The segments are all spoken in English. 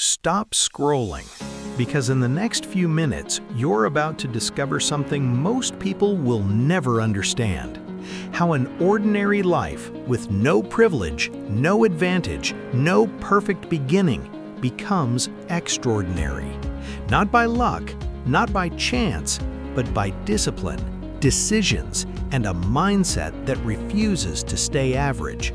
Stop scrolling, because in the next few minutes, you're about to discover something most people will never understand. How an ordinary life with no privilege, no advantage, no perfect beginning becomes extraordinary. Not by luck, not by chance, but by discipline, decisions, and a mindset that refuses to stay average.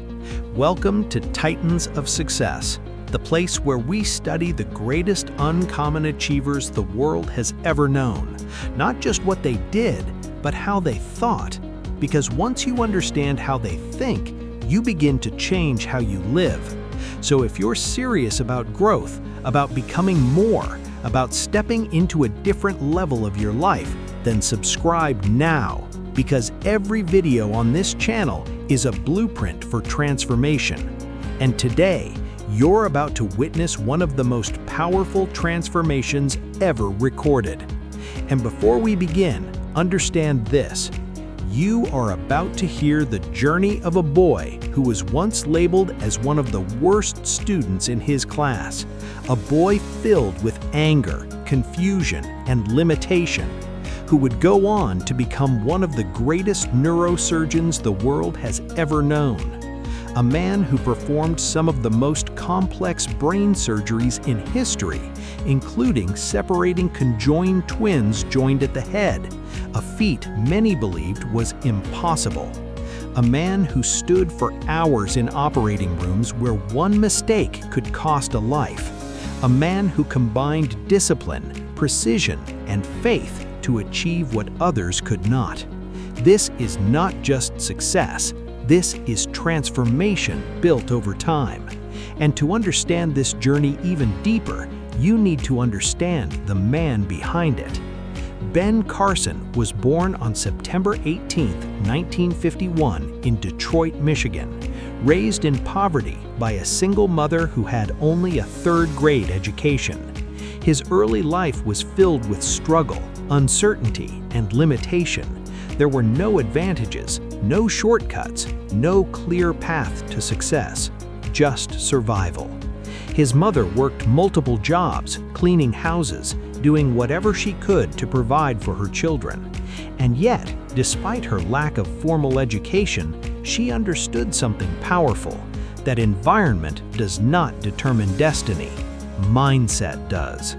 Welcome to Titans of Success, the place where we study the greatest uncommon achievers the world has ever known. Not just what they did, but how they thought. Because once you understand how they think, you begin to change how you live. So if you're serious about growth, about becoming more, about stepping into a different level of your life, then subscribe now, because every video on this channel is a blueprint for transformation. And today, you're about to witness one of the most powerful transformations ever recorded. And before we begin, understand this. You are about to hear the journey of a boy who was once labeled as one of the worst students in his class. A boy filled with anger, confusion, and limitation, who would go on to become one of the greatest neurosurgeons the world has ever known. A man who performed some of the most complex brain surgeries in history, including separating conjoined twins joined at the head, a feat many believed was impossible. A man who stood for hours in operating rooms where one mistake could cost a life. A man who combined discipline, precision, and faith to achieve what others could not. This is not just success. This is transformation built over time. And to understand this journey even deeper, you need to understand the man behind it. Ben Carson was born on September 18, 1951 in Detroit, Michigan, raised in poverty by a single mother who had only a third-grade education. His early life was filled with struggle, uncertainty, and limitation. There were no advantages, no shortcuts, no clear path to success, just survival. His mother worked multiple jobs, cleaning houses, doing whatever she could to provide for her children. And yet, despite her lack of formal education, she understood something powerful, that environment does not determine destiny, mindset does.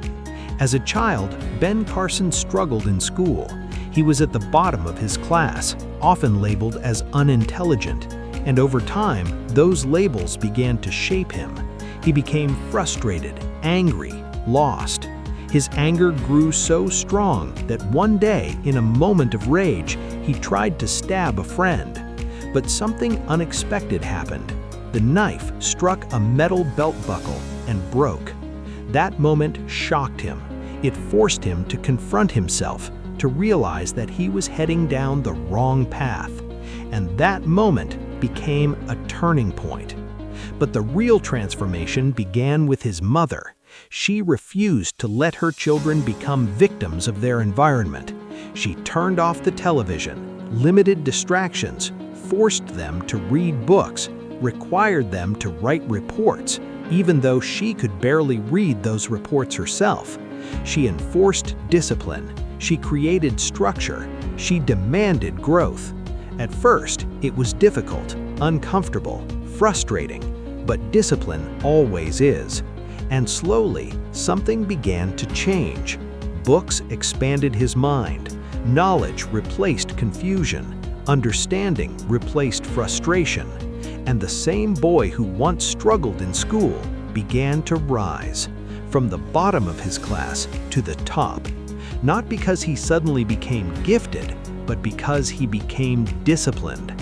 As a child, Ben Carson struggled in school. He was at the bottom of his class, often labeled as unintelligent, and over time, those labels began to shape him. He became frustrated, angry, lost. His anger grew so strong that one day, in a moment of rage, he tried to stab a friend. But something unexpected happened. The knife struck a metal belt buckle and broke. That moment shocked him. It forced him to confront himself, to realize that he was heading down the wrong path. And that moment became a turning point. But the real transformation began with his mother. She refused to let her children become victims of their environment. She turned off the television, limited distractions, forced them to read books, required them to write reports, even though she could barely read those reports herself. She enforced discipline. She created structure. She demanded growth. At first, it was difficult, uncomfortable, frustrating, but discipline always is. And slowly, something began to change. Books expanded his mind. Knowledge replaced confusion. Understanding replaced frustration. And the same boy who once struggled in school began to rise, from the bottom of his class to the top. Not because he suddenly became gifted, but because he became disciplined.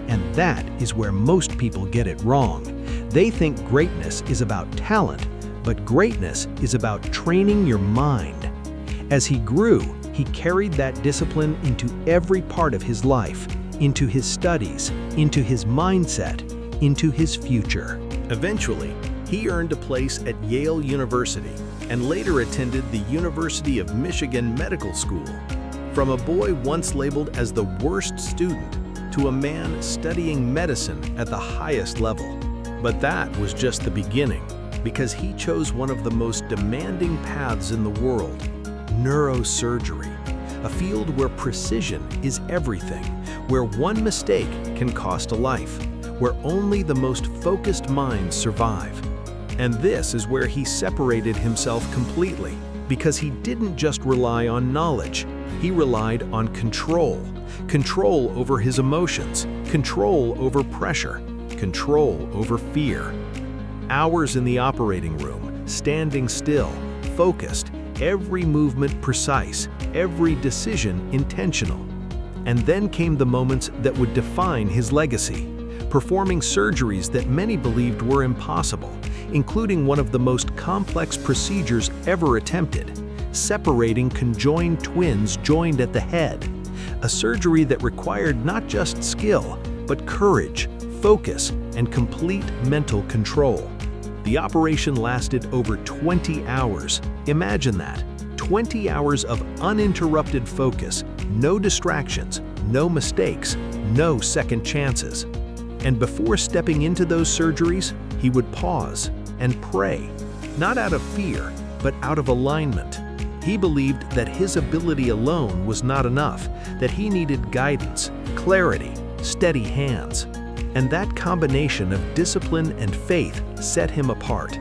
And that is where most people get it wrong. They think greatness is about talent, but greatness is about training your mind. As he grew, he carried that discipline into every part of his life, into his studies, into his mindset, into his future. Eventually, he earned a place at Yale University and later attended the University of Michigan Medical School. From a boy once labeled as the worst student to a man studying medicine at the highest level. But that was just the beginning. Because he chose one of the most demanding paths in the world, neurosurgery, a field where precision is everything, where one mistake can cost a life, where only the most focused minds survive. And this is where he separated himself completely, because he didn't just rely on knowledge, he relied on control. Control over his emotions, control over pressure, control over fear. Hours in the operating room, standing still, focused, every movement precise, every decision intentional. And then came the moments that would define his legacy, performing surgeries that many believed were impossible, including one of the most complex procedures ever attempted, separating conjoined twins joined at the head, a surgery that required not just skill, but courage, focus, and complete mental control. The operation lasted over 20 hours. Imagine that, 20 hours of uninterrupted focus, no distractions, no mistakes, no second chances. And before stepping into those surgeries, he would pause and pray, not out of fear, but out of alignment. He believed that his ability alone was not enough, that he needed guidance, clarity, steady hands. And that combination of discipline and faith set him apart.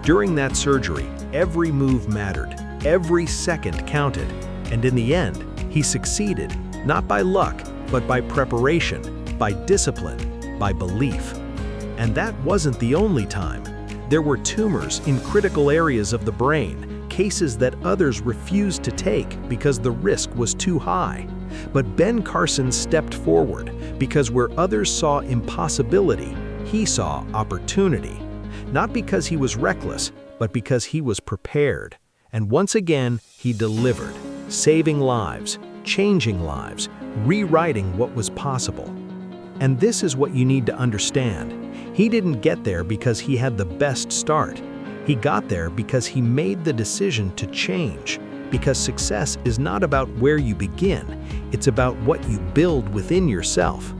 During that surgery, every move mattered, every second counted, and in the end, he succeeded, not by luck, but by preparation, by discipline, by belief. And that wasn't the only time. There were tumors in critical areas of the brain, cases that others refused to take because the risk was too high. But Ben Carson stepped forward because where others saw impossibility, he saw opportunity. Not because he was reckless, but because he was prepared. And once again, he delivered, saving lives, changing lives, rewriting what was possible. And this is what you need to understand. He didn't get there because he had the best start. He got there because he made the decision to change. Because success is not about where you begin, it's about what you build within yourself.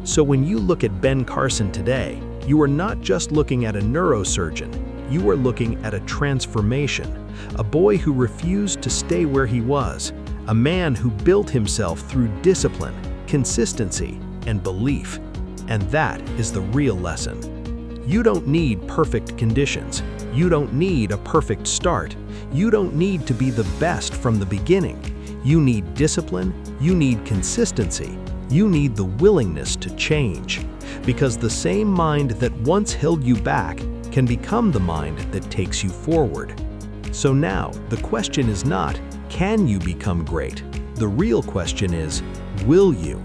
So when you look at Ben Carson today, you are not just looking at a neurosurgeon, you are looking at a transformation, a boy who refused to stay where he was, a man who built himself through discipline, consistency, and belief. And that is the real lesson. You don't need perfect conditions. You don't need a perfect start. You don't need to be the best from the beginning. You need discipline. You need consistency. You need the willingness to change. Because the same mind that once held you back can become the mind that takes you forward. So now, the question is not, can you become great? The real question is, will you?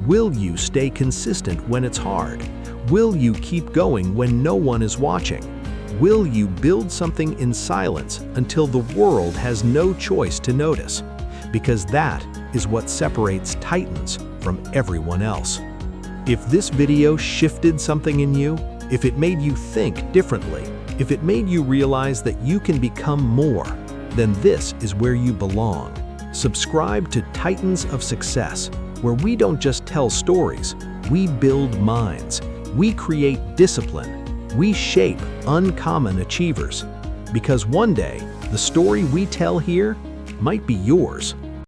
Will you stay consistent when it's hard? Will you keep going when no one is watching? Will you build something in silence until the world has no choice to notice? Because that is what separates titans from everyone else. If this video shifted something in you, if it made you think differently, if it made you realize that you can become more, then this is where you belong. Subscribe to Titans of Success, where we don't just tell stories, we build minds, we create discipline, we shape uncommon achievers. Because one day, the story we tell here might be yours.